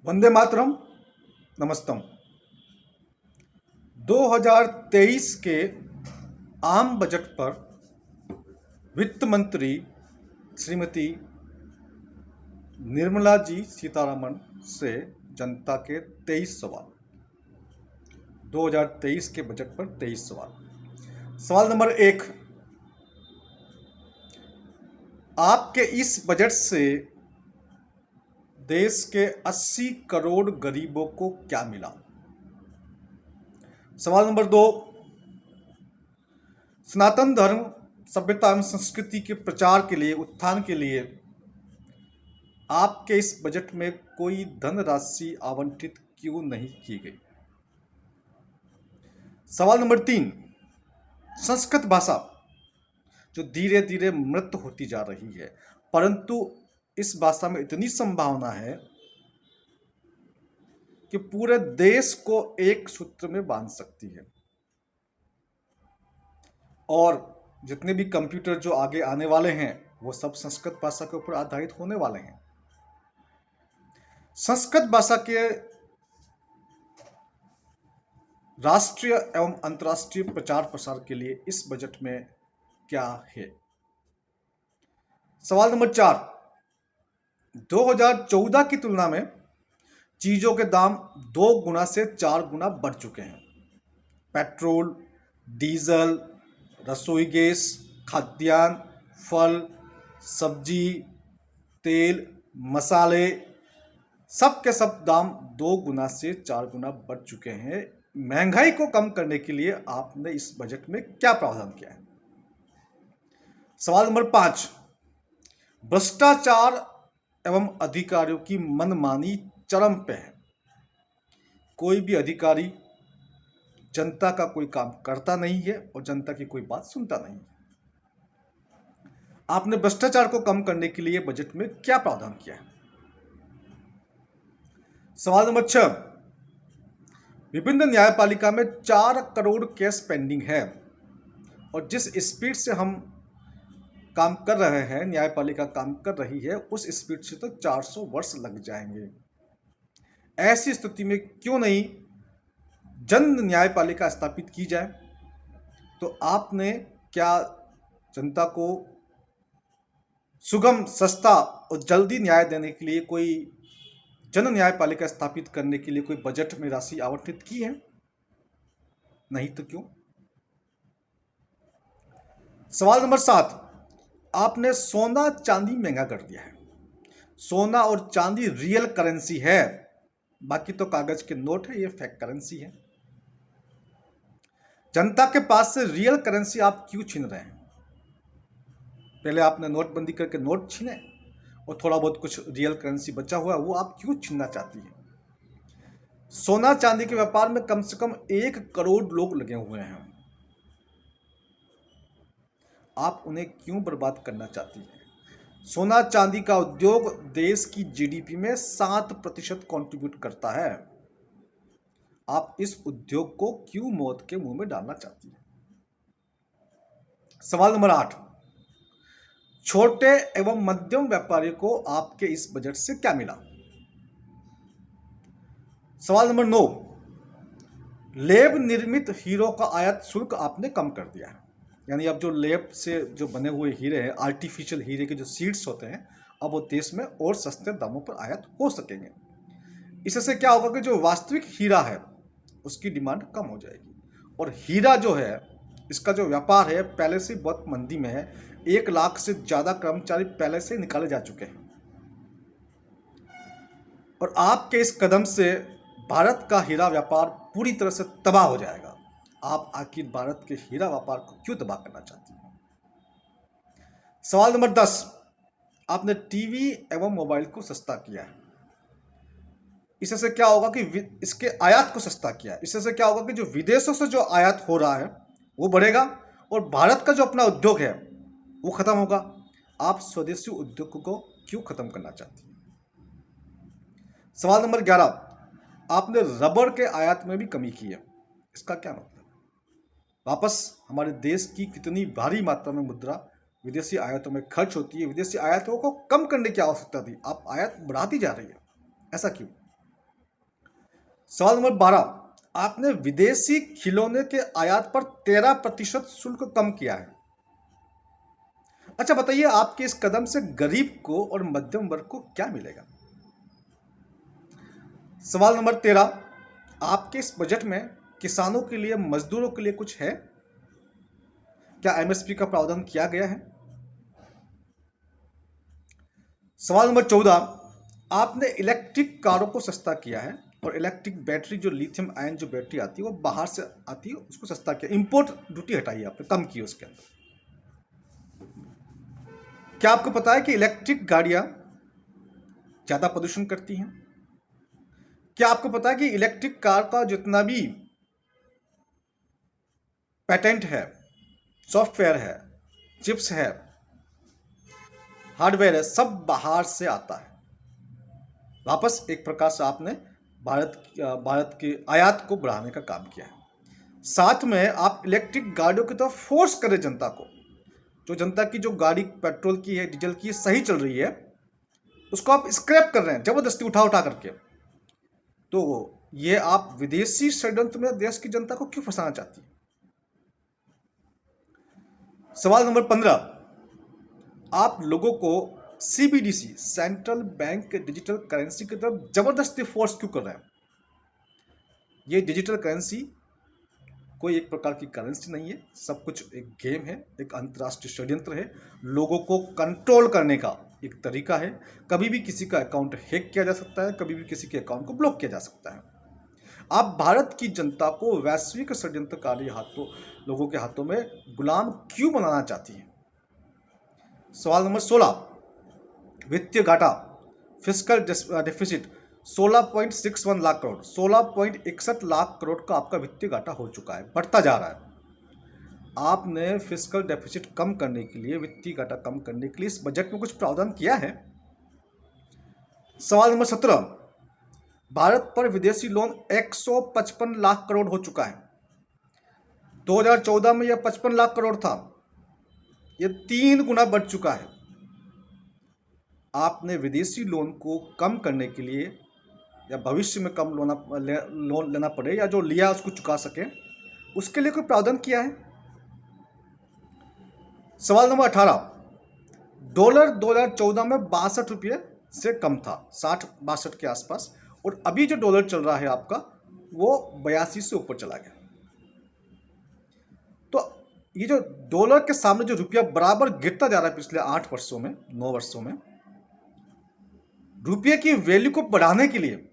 वंदे मातरम। नमस्तम। 2023 के आम बजट पर वित्त मंत्री श्रीमती निर्मला जी सीतारमण से जनता के 23 सवाल। 2023 के बजट पर 23 सवाल। सवाल नंबर 1, आपके इस बजट से देश के 80 करोड़ गरीबों को क्या मिला? सवाल नंबर 2, सनातन धर्म, सभ्यता एवं संस्कृति के प्रचार के लिए, उत्थान के लिए आपके इस बजट में कोई धनराशि आवंटित क्यों नहीं की गई? सवाल नंबर 3, संस्कृत भाषा जो धीरे धीरे मृत होती जा रही है, परंतु इस भाषा में इतनी संभावना है कि पूरे देश को एक सूत्र में बांध सकती है और जितने भी कंप्यूटर जो आगे आने वाले हैं वो सब संस्कृत भाषा के ऊपर आधारित होने वाले हैं। संस्कृत भाषा के राष्ट्रीय एवं अंतर्राष्ट्रीय प्रचार प्रसार के लिए इस बजट में क्या है? सवाल नंबर 4, 2014 की तुलना में चीजों के दाम 2 गुना से 4 गुना बढ़ चुके हैं। पेट्रोल, डीजल, रसोई गैस, खाद्यान्न, फल, सब्जी, तेल, मसाले, सब के सब दाम 2 गुना से 4 गुना बढ़ चुके हैं। महंगाई को कम करने के लिए आपने इस बजट में क्या प्रावधान किया है? सवाल नंबर 5, भ्रष्टाचार एवं अधिकारियों की मनमानी चरम पे है। कोई भी अधिकारी जनता का कोई काम करता नहीं है और जनता की कोई बात सुनता नहीं है। आपने भ्रष्टाचार को कम करने के लिए बजट में क्या प्रावधान किया है? सवाल नंबर 6, विभिन्न न्यायपालिका में 4 करोड़ केस पेंडिंग है और जिस स्पीड से हम काम कर रहे हैं, न्यायपालिका काम कर रही है, उस स्पीड से तो 400 वर्ष लग जाएंगे। ऐसी स्थिति में क्यों नहीं जन न्यायपालिका स्थापित की जाए? तो आपने क्या जनता को सुगम, सस्ता और जल्दी न्याय देने के लिए कोई जन न्यायपालिका स्थापित करने के लिए कोई बजट में राशि आवंटित की है? नहीं तो क्यों? सवाल नंबर 7, आपने सोना चांदी महंगा कर दिया है। सोना और चांदी रियल करेंसी है, बाकी तो कागज के नोट है, ये फेक करेंसी है। जनता के पास से रियल करेंसी आप क्यों छीन रहे हैं? पहले आपने नोटबंदी करके नोट छीने और थोड़ा बहुत कुछ रियल करेंसी बचा हुआ है वो आप क्यों छीनना चाहती है? सोना चांदी के व्यापार में कम से कम 1 करोड़ लोग लगे हुए हैं, आप उन्हें क्यों बर्बाद करना चाहती हैं? सोना चांदी का उद्योग देश की जीडीपी में 7% कंट्रीब्यूट करता है। आप इस उद्योग को क्यों मौत के मुंह में डालना चाहती हैं? सवाल नंबर 8, छोटे एवं मध्यम व्यापारियों को आपके इस बजट से क्या मिला? सवाल नंबर 9, लेब निर्मित हीरो का आयात शुल्क आपने कम कर दिया है, यानी अब जो लेब से जो बने हुए हीरे हैं, आर्टिफिशियल हीरे के जो सीड्स होते हैं, अब वो देश में और सस्ते दामों पर आयात हो सकेंगे। इससे क्या होगा कि जो वास्तविक हीरा है उसकी डिमांड कम हो जाएगी और हीरा जो है इसका जो व्यापार है पहले से बहुत मंदी में है। 1 लाख से ज़्यादा कर्मचारी पहले से निकाले जा चुके हैं और आपके इस कदम से भारत का हीरा व्यापार पूरी तरह से तबाह हो जाएगा। आप आखिर भारत के हीरा व्यापार को क्यों तबाह करना चाहती हैं? सवाल नंबर 10, आपने टीवी एवं मोबाइल को सस्ता किया है। इससे क्या होगा कि इसके आयात को सस्ता किया है। इससे क्या होगा कि जो विदेशों से जो आयात हो रहा है वो बढ़ेगा और भारत का जो अपना उद्योग है वो खत्म होगा। आप स्वदेशी उद्योग को क्यों खत्म करना चाहती हैं? सवाल नंबर 11, आपने रबर के आयात में भी कमी की है। इसका क्या मतलब? वापस हमारे देश की कितनी भारी मात्रा में मुद्रा विदेशी आयातों में खर्च होती है। विदेशी आयातों को कम करने की आवश्यकता थी, आप आयात बढ़ाती जा रही है, ऐसा क्यों? सवाल नंबर 12, आपने विदेशी खिलौने के आयात पर 13% शुल्क कम किया है। अच्छा बताइए, आपके इस कदम से गरीब को और मध्यम वर्ग को क्या मिलेगा? सवाल नंबर 13, आपके इस बजट में किसानों के लिए, मजदूरों के लिए कुछ है? क्या एमएसपी का प्रावधान किया गया है? सवाल नंबर 14, आपने इलेक्ट्रिक कारों को सस्ता किया है और इलेक्ट्रिक बैटरी जो लिथियम आयन जो बैटरी आती है वो बाहर से आती है, उसको सस्ता किया। इंपोर्ट ड्यूटी हटाई आपने, कम की उसके अंदर। क्या आपको पता है कि इलेक्ट्रिक गाड़ियां ज्यादा प्रदूषण करती हैं? क्या आपको पता है कि इलेक्ट्रिक कार का जितना भी पेटेंट है, सॉफ्टवेयर है, चिप्स है, हार्डवेयर है, सब बाहर से आता है। वापस एक प्रकार से आपने भारत की आयात को बढ़ाने का काम किया है। साथ में आप इलेक्ट्रिक गाड़ियों की तरफ फोर्स करें जनता को। जो जनता की जो गाड़ी पेट्रोल की है, डीजल की है, सही चल रही है, उसको आप स्क्रैप कर रहे हैं जबरदस्ती उठा उठा करके। तो ये आप विदेशी षड्यंत्र में देश की जनता को क्यों फंसाना चाहती है? सवाल नंबर 15, आप लोगों को CBDC, central bank digital currency की तरफ जबरदस्ती फोर्स क्यों कर रहे हैं? ये डिजिटल करेंसी कोई एक प्रकार की करेंसी नहीं है, सब कुछ एक गेम है, एक अंतर्राष्ट्रीय षड्यंत्र है, लोगों को कंट्रोल करने का एक तरीका है। कभी भी किसी का अकाउंट हैक किया जा सकता है, कभी भी किसी के अकाउंट को ब्लॉक किया जा सकता है। आप भारत की जनता को वैश्विक षड्यंत्रकारी लोगों के हाथों में गुलाम क्यों बनाना चाहती है? सवाल नंबर 16, वित्तीय घाटा, फिस्कल डेफिसिट 16.61 लाख करोड़, 16.61 लाख करोड़ का आपका वित्तीय घाटा हो चुका है, बढ़ता जा रहा है। आपने फिस्कल डेफिसिट कम करने के लिए, वित्तीय घाटा कम करने के लिए इस बजट में कुछ प्रावधान किया है? सवाल नंबर 17, भारत पर विदेशी लोन 155 लाख करोड़ हो चुका है। 2014 में यह 55 लाख करोड़ था, यह 3 गुना बढ़ चुका है। आपने विदेशी लोन को कम करने के लिए, या भविष्य में कम लोन लेना पड़े, या जो लिया उसको चुका सके, उसके लिए कोई प्रावधान किया है? सवाल नंबर 18, डॉलर 2014 में 62 रुपये से कम था, 60-62 के आसपास, और अभी जो डॉलर चल रहा है आपका वो 82 से ऊपर चला गया। तो ये जो डॉलर के सामने जो रुपया बराबर गिरता जा रहा है पिछले 8 वर्षों में, 9 वर्षों में, रुपये की वैल्यू को बढ़ाने के लिए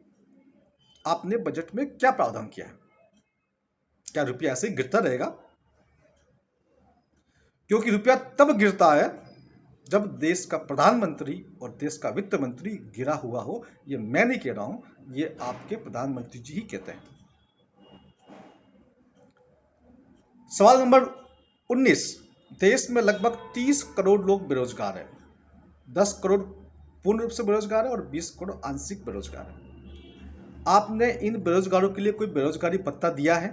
आपने बजट में क्या प्रावधान किया है? क्या रुपया ऐसे ही गिरता रहेगा? क्योंकि रुपया तब गिरता है जब देश का प्रधानमंत्री और देश का वित्त मंत्री गिरा हुआ हो। ये मैं नहीं कह रहा हूं, ये आपके प्रधानमंत्री जी ही कहते हैं। सवाल नंबर 19, देश में लगभग 30 करोड़ लोग बेरोजगार हैं। 10 करोड़ पूर्ण रूप से बेरोजगार है और 20 करोड़ आंशिक बेरोजगार है। आपने इन बेरोजगारों के लिए कोई बेरोजगारी भत्ता दिया है,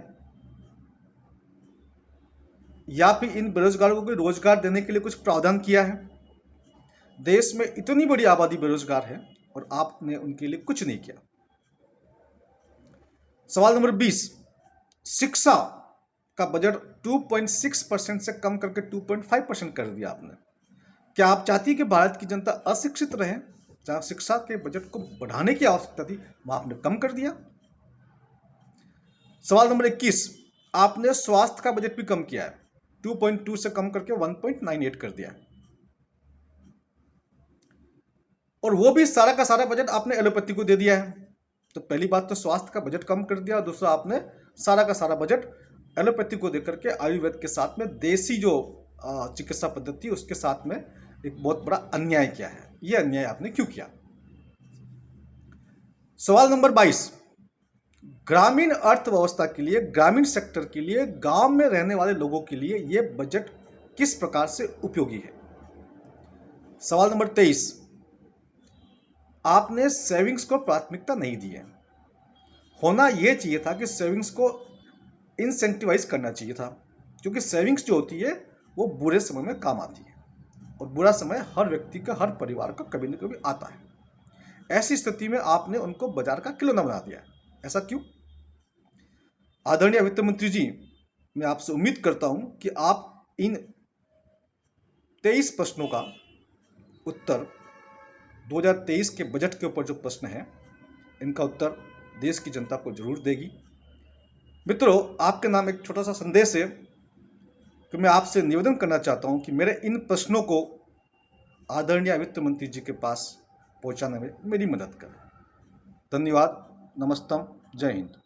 या फिर इन बेरोजगारों को रोजगार देने के लिए कुछ प्रावधान किया है? देश में इतनी बड़ी आबादी बेरोजगार है और आपने उनके लिए कुछ नहीं किया। सवाल नंबर 20, शिक्षा का बजट 2.6% से कम करके 2.5% कर दिया आपने। क्या आप चाहती कि भारत की जनता अशिक्षित रहे? जहां शिक्षा के बजट को बढ़ाने की आवश्यकता थी, वहां आपने कम कर दिया। सवाल नंबर 21, आपने स्वास्थ्य का बजट भी कम किया है, 2.2 से कम करके 1.98 कर दिया है, और वो भी सारा का सारा बजट आपने एलोपैथी को दे दिया है। तो पहली बात तो स्वास्थ्य का बजट कम कर दिया, और दूसरा आपने सारा का सारा बजट एलोपैथी को देकर के आयुर्वेद के साथ में देसी जो चिकित्सा पद्धति उसके साथ में एक बहुत बड़ा अन्याय किया है। यह अन्याय आपने क्यों किया? सवाल नंबर 22, ग्रामीण अर्थव्यवस्था के लिए, ग्रामीण सेक्टर के लिए, गांव में रहने वाले लोगों के लिए यह बजट किस प्रकार से उपयोगी है? सवाल नंबर 23, आपने सेविंग्स को प्राथमिकता नहीं दी है। होना यह चाहिए था कि सेविंग्स को इंसेंटिवाइज करना चाहिए था, क्योंकि सेविंग्स जो होती है वो बुरे समय में काम आती है, और बुरा समय हर व्यक्ति का, हर परिवार का कभी न कभी आता है। ऐसी स्थिति में आपने उनको बाजार का खिलौना बना दिया है। ऐसा क्यों? आदरणीय वित्त मंत्री जी, मैं आपसे उम्मीद करता हूं कि आप इन 23 प्रश्नों का उत्तर 2023 के बजट के ऊपर जो प्रश्न है इनका उत्तर देश की जनता को जरूर देगी। मित्रों, आपके नाम एक छोटा सा संदेश है कि मैं आपसे निवेदन करना चाहता हूं कि मेरे इन प्रश्नों को आदरणीय वित्त मंत्री जी के पास पहुंचाने में मेरी मदद करें। धन्यवाद। नमस्ते। जय हिंद।